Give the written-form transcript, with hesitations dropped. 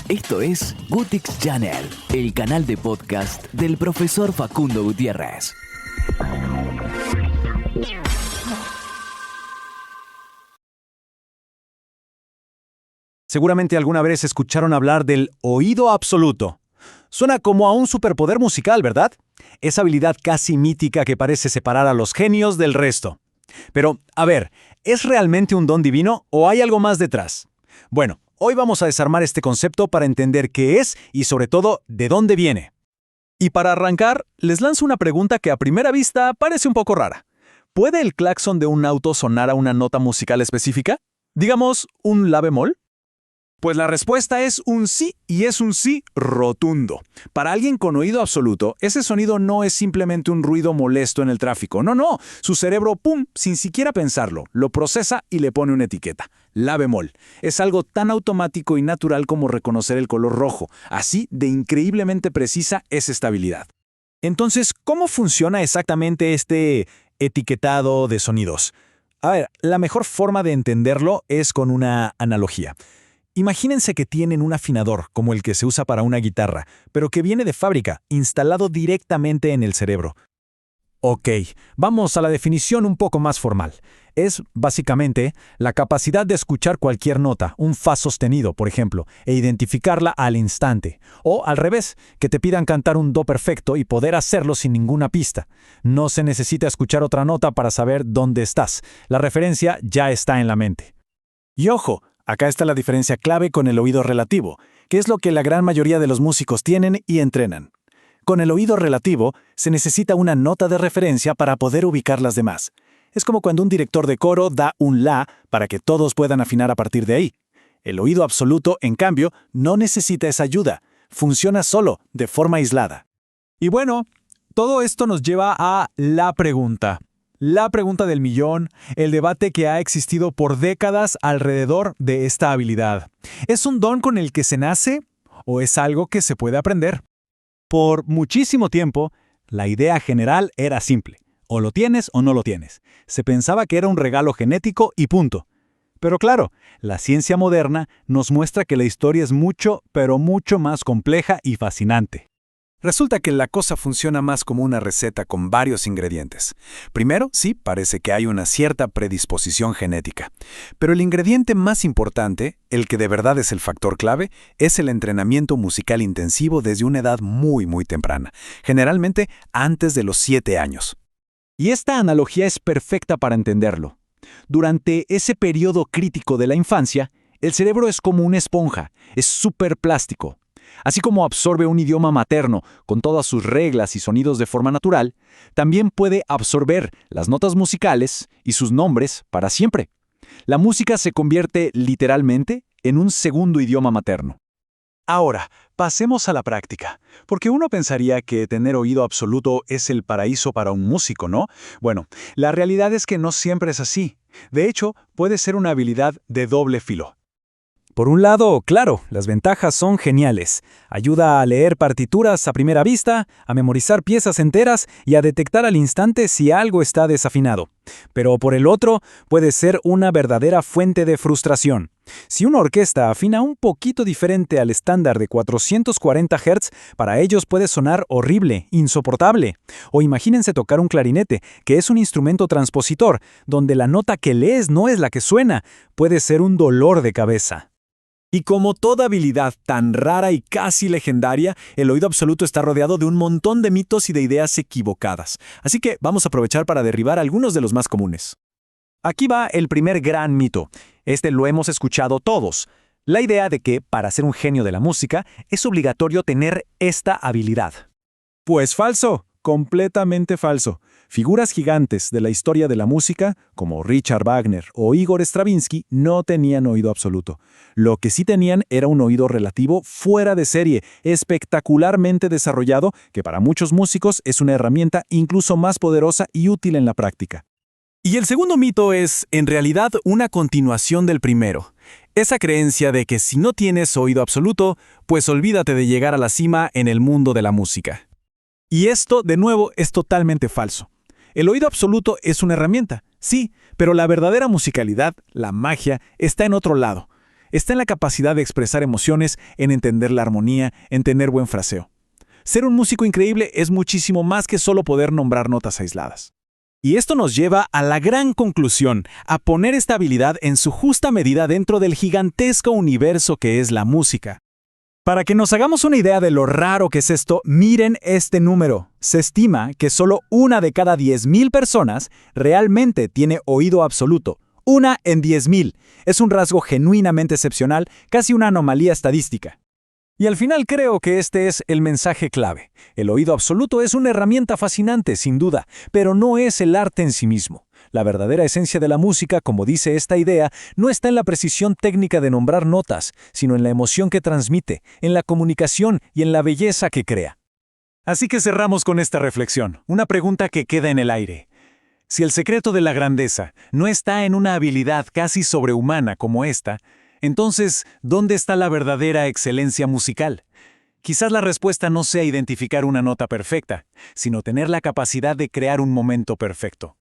Esto es Gutix Channel, el canal de podcast del profesor Facundo Gutiérrez. Seguramente alguna vez escucharon hablar del oído absoluto. Suena como a un superpoder musical, ¿verdad? Esa habilidad casi mítica que parece separar a los genios del resto. Pero, a ver, ¿es realmente un don divino o hay algo más detrás? Bueno, hoy vamos a desarmar este concepto para entender qué es y, sobre todo, de dónde viene. Y para arrancar, les lanzo una pregunta que a primera vista parece un poco rara. ¿Puede el claxon de un auto sonar a una nota musical específica? Digamos, un la bemol. Pues la respuesta es un sí, y es un sí rotundo. Para alguien con oído absoluto, ese sonido no es simplemente un ruido molesto en el tráfico. No. Su cerebro, ¡pum!, sin siquiera pensarlo, lo procesa y le pone una etiqueta. La bemol. Es algo tan automático y natural como reconocer el color rojo. Así de increíblemente precisa es esta habilidad. Entonces, ¿cómo funciona exactamente este etiquetado de sonidos? A ver, la mejor forma de entenderlo es con una analogía. Imagínense que tienen un afinador, como el que se usa para una guitarra, pero que viene de fábrica, instalado directamente en el cerebro. Ok, vamos a la definición un poco más formal. Es, básicamente, la capacidad de escuchar cualquier nota, un fa sostenido, por ejemplo, e identificarla al instante. O, al revés, que te pidan cantar un do perfecto y poder hacerlo sin ninguna pista. No se necesita escuchar otra nota para saber dónde estás. La referencia ya está en la mente. Y ojo, acá está la diferencia clave con el oído relativo, que es lo que la gran mayoría de los músicos tienen y entrenan. Con el oído relativo, se necesita una nota de referencia para poder ubicar las demás. Es como cuando un director de coro da un la para que todos puedan afinar a partir de ahí. El oído absoluto, en cambio, no necesita esa ayuda. Funciona solo, de forma aislada. Y bueno, todo esto nos lleva a la pregunta. La pregunta del millón, el debate que ha existido por décadas alrededor de esta habilidad. ¿Es un don con el que se nace o es algo que se puede aprender? Por muchísimo tiempo, la idea general era simple. O lo tienes o no lo tienes. Se pensaba que era un regalo genético y punto. Pero claro, la ciencia moderna nos muestra que la historia es mucho, pero mucho más compleja y fascinante. Resulta que la cosa funciona más como una receta con varios ingredientes. Primero, sí, parece que hay una cierta predisposición genética. Pero el ingrediente más importante, el que de verdad es el factor clave, es el entrenamiento musical intensivo desde una edad muy temprana, generalmente antes de los 7 años. Y esta analogía es perfecta para entenderlo. Durante ese periodo crítico de la infancia, el cerebro es como una esponja, es súper plástico. Así como absorbe un idioma materno con todas sus reglas y sonidos de forma natural, también puede absorber las notas musicales y sus nombres para siempre. La música se convierte literalmente en un segundo idioma materno. Ahora, pasemos a la práctica, porque uno pensaría que tener oído absoluto es el paraíso para un músico, ¿no? Bueno, la realidad es que no siempre es así. De hecho, puede ser una habilidad de doble filo. Por un lado, claro, las ventajas son geniales. Ayuda a leer partituras a primera vista, a memorizar piezas enteras y a detectar al instante si algo está desafinado. Pero por el otro, puede ser una verdadera fuente de frustración. Si una orquesta afina un poquito diferente al estándar de 440 Hz, para ellos puede sonar horrible, insoportable. O imagínense tocar un clarinete, que es un instrumento transpositor, donde la nota que lees no es la que suena. Puede ser un dolor de cabeza. Y como toda habilidad tan rara y casi legendaria, el oído absoluto está rodeado de un montón de mitos y de ideas equivocadas. Así que vamos a aprovechar para derribar algunos de los más comunes. Aquí va el primer gran mito. Este lo hemos escuchado todos. La idea de que, para ser un genio de la música, es obligatorio tener esta habilidad. Pues falso. Completamente falso. Figuras gigantes de la historia de la música, como Richard Wagner o Igor Stravinsky, no tenían oído absoluto. Lo que sí tenían era un oído relativo fuera de serie, espectacularmente desarrollado, que para muchos músicos es una herramienta incluso más poderosa y útil en la práctica. Y el segundo mito es, en realidad, una continuación del primero. Esa creencia de que si no tienes oído absoluto, pues olvídate de llegar a la cima en el mundo de la música. Y esto, de nuevo, es totalmente falso. El oído absoluto es una herramienta, sí, pero la verdadera musicalidad, la magia, está en otro lado. Está en la capacidad de expresar emociones, en entender la armonía, en tener buen fraseo. Ser un músico increíble es muchísimo más que solo poder nombrar notas aisladas. Y esto nos lleva a la gran conclusión, a poner esta habilidad en su justa medida dentro del gigantesco universo que es la música. Para que nos hagamos una idea de lo raro que es esto, miren este número. Se estima que solo 1 de cada 10.000 personas realmente tiene oído absoluto. 1 en 10.000. Es un rasgo genuinamente excepcional, casi una anomalía estadística. Y al final creo que este es el mensaje clave. El oído absoluto es una herramienta fascinante, sin duda, pero no es el arte en sí mismo. La verdadera esencia de la música, como dice esta idea, no está en la precisión técnica de nombrar notas, sino en la emoción que transmite, en la comunicación y en la belleza que crea. Así que cerramos con esta reflexión, una pregunta que queda en el aire. Si el secreto de la grandeza no está en una habilidad casi sobrehumana como esta, entonces, ¿dónde está la verdadera excelencia musical? Quizás la respuesta no sea identificar una nota perfecta, sino tener la capacidad de crear un momento perfecto.